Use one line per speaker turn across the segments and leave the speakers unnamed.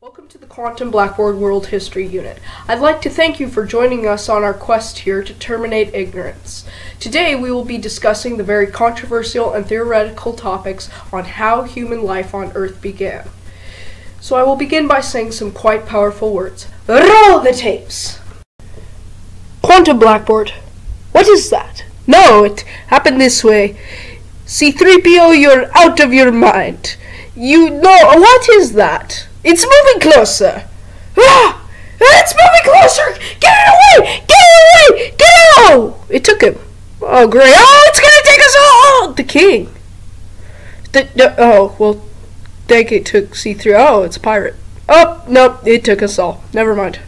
Welcome to the Quantum Blackboard World History Unit. I'd like to thank you for joining us on our quest here to terminate ignorance. Today we will be discussing the very controversial and theoretical topics on how human life on Earth began. So I will begin by saying some quite powerful words. Roll the tapes! Quantum Blackboard. What is that? No, it happened this way. C-3PO, you're out of your mind. You know, what is that? It's moving closer. Ah! It's moving closer! Get it away! Get it away! Get out! It took him. Oh, great. Oh, it's gonna take us all! Oh, the king. Oh, well, think it took C3. Oh, it's a pirate. Oh, no, it took us all. Never mind.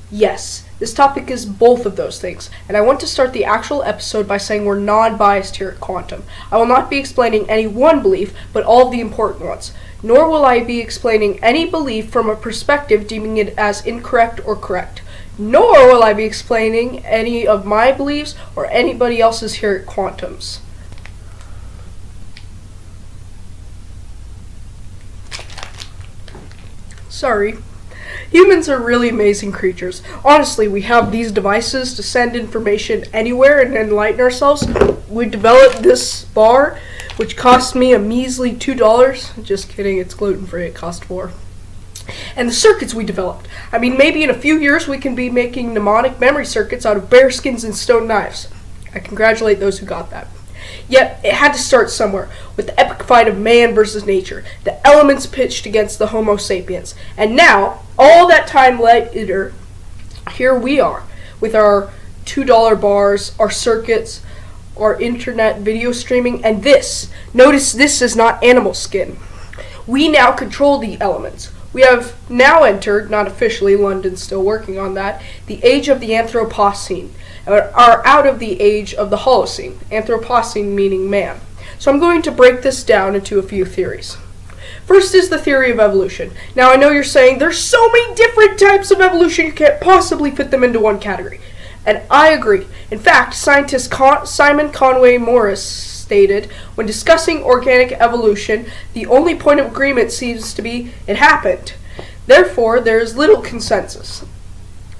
Yes, this topic is both of those things, and I want to start the actual episode by saying we're non-biased here at Quantum. I will not be explaining any one belief, but all of the important ones. Nor will I be explaining any belief from a perspective deeming it as incorrect or correct. Nor will I be explaining any of my beliefs or anybody else's here at Quantum's. Sorry. Humans are really amazing creatures. Honestly, we have these devices to send information anywhere and enlighten ourselves. We developed this bar, which cost me a measly $2. Just kidding, it's gluten-free, it cost $4. And the circuits we developed. I mean, maybe in a few years we can be making mnemonic memory circuits out of bear skins and stone knives. I congratulate those who got that. Yet, it had to start somewhere, with the epic fight of man versus nature, the elements pitched against the Homo sapiens. And now, all that time later, here we are, with our $2 bars, our circuits, our internet video streaming, and this. Notice this is not animal skin. We now control the elements. We have now entered, not officially, London's still working on that, the age of the Anthropocene. Are out of the age of the Holocene, Anthropocene meaning man. So I'm going to break this down into a few theories. First is the theory of evolution. Now I know you're saying there's so many different types of evolution you can't possibly fit them into one category. And I agree. In fact, scientist Simon Conway Morris stated, when discussing organic evolution, the only point of agreement seems to be it happened. Therefore, there is little consensus.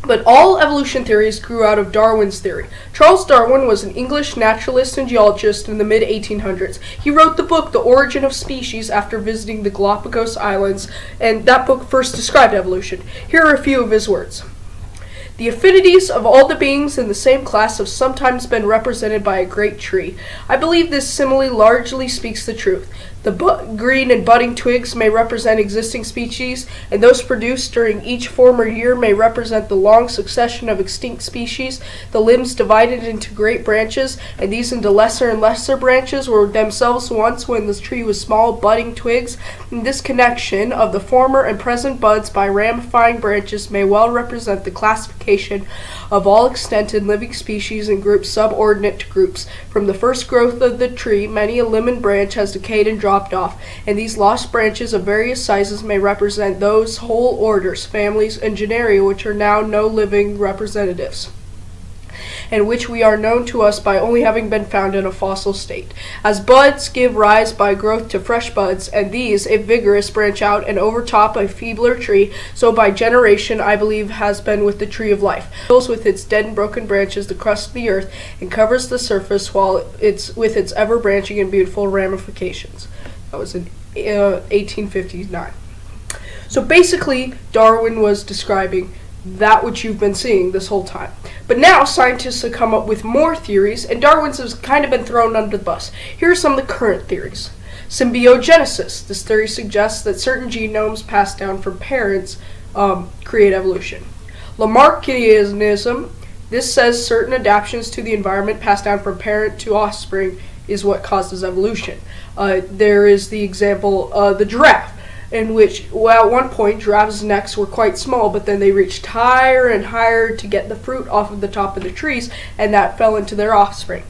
But all evolution theories grew out of Darwin's theory. Charles Darwin was an English naturalist and geologist in the mid-1800s. He wrote the book The Origin of Species after visiting the Galapagos Islands, and that book first described evolution. Here are a few of his words. The affinities of all the beings in the same class have sometimes been represented by a great tree. I believe this simile largely speaks the truth. The green and budding twigs may represent existing species, and those produced during each former year may represent the long succession of extinct species. The limbs divided into great branches, and these into lesser and lesser branches, were themselves once when the tree was small budding twigs. And this connection of the former and present buds by ramifying branches may well represent the classification of all extant and living species in groups subordinate to groups. From the first growth of the tree, many a limb and branch has decayed and dropped off, and these lost branches of various sizes may represent those whole orders, families, and genera which are now no living representatives, and which we are known to us by only having been found in a fossil state. As buds give rise by growth to fresh buds, and these, if vigorous, branch out and overtop a feebler tree, so by generation, I believe, has been with the tree of life. It fills with its dead and broken branches the crust of the earth, and covers the surface while it's with its ever-branching and beautiful ramifications. That was in 1859. So basically, Darwin was describing that which you've been seeing this whole time. But now scientists have come up with more theories, and Darwin's has kind of been thrown under the bus. Here are some of the current theories. Symbiogenesis. This theory suggests that certain genomes passed down from parents create evolution. Lamarckianism. This says certain adaptations to the environment passed down from parent to offspring is what causes evolution. There is the example, the giraffe, in which, well, at one point, giraffes' necks were quite small, but then they reached higher and higher to get the fruit off of the top of the trees, and that fell into their offspring.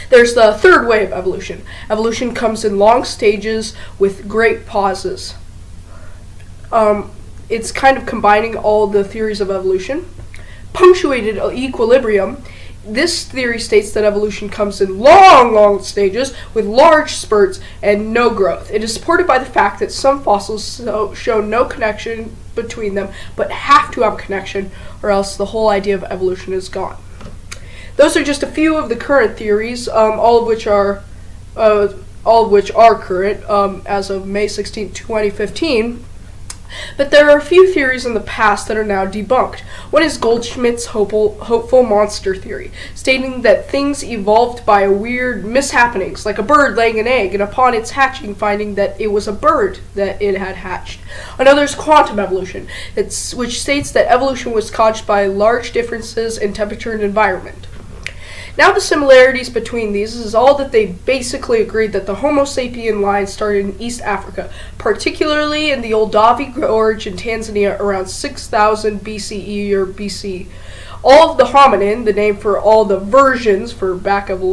There's the third way of evolution. Evolution comes in long stages with great pauses. It's kind of combining all the theories of evolution. Punctuated equilibrium. This theory states that evolution comes in long stages with large spurts and no growth. It is supported by the fact that some fossils show no connection between them, but have to have a connection, or else the whole idea of evolution is gone. Those are just a few of the current theories, all of which are current as of May 16, 2015. But there are a few theories in the past that are now debunked. One is Goldschmidt's hopeful monster theory, stating that things evolved by weird mishappenings, like a bird laying an egg, and upon its hatching finding that it was a bird that it had hatched. Another is quantum evolution, which states that evolution was caused by large differences in temperature and environment. Now the similarities between these is all that they basically agreed that the Homo sapien line started in East Africa, particularly in the Oldavi Gorge in Tanzania around 6000 BCE or BC. All of the hominin, the name for all the versions, for lack of a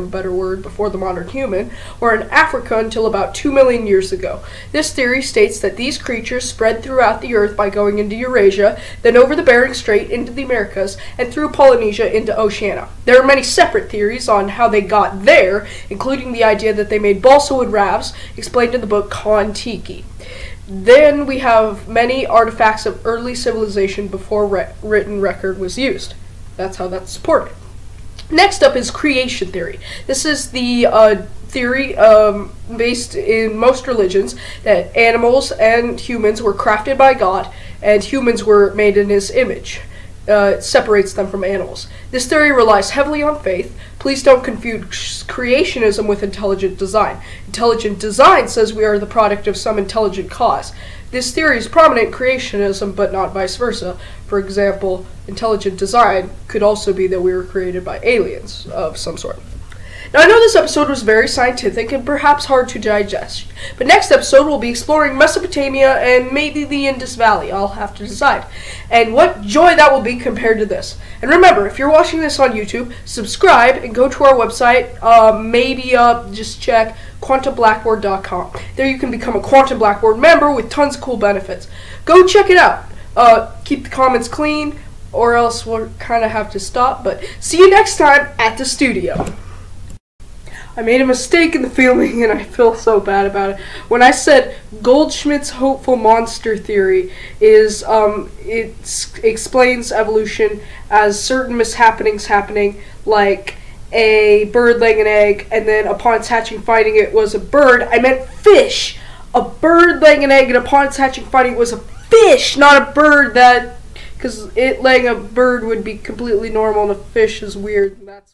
better word, before the modern human, were in Africa until about 2 million years ago. This theory states that these creatures spread throughout the earth by going into Eurasia, then over the Bering Strait into the Americas, and through Polynesia into Oceania. There are many separate theories on how they got there, including the idea that they made balsa wood rafts, explained in the book Kon-Tiki. Then we have many artifacts of early civilization before written record was used. That's how that's supported. Next up is creation theory. This is the theory based in most religions that animals and humans were crafted by God and humans were made in His image. It separates them from animals. This theory relies heavily on faith. Please don't confuse creationism with intelligent design. Intelligent design says we are the product of some intelligent cause. This theory is prominent in creationism, but not vice versa. For example, intelligent design could also be that we were created by aliens of some sort. Now, I know this episode was very scientific and perhaps hard to digest, but next episode we'll be exploring Mesopotamia and maybe the Indus Valley. I'll have to decide. And what joy that will be compared to this. And remember, if you're watching this on YouTube, subscribe and go to our website. Just check quantumblackboard.com. There you can become a Quantum Blackboard member with tons of cool benefits. Go check it out. Keep the comments clean, or else we'll kind of have to stop. But see you next time at the studio. I made a mistake in the filming and I feel so bad about it. When I said Goldschmidt's hopeful monster theory is, it explains evolution as certain mishappenings happening, like a bird laying an egg and then upon its hatching finding it was a bird. I meant fish! A bird laying an egg and upon its hatching finding it was a fish, not a bird, because it laying a bird would be completely normal and a fish is weird. And that's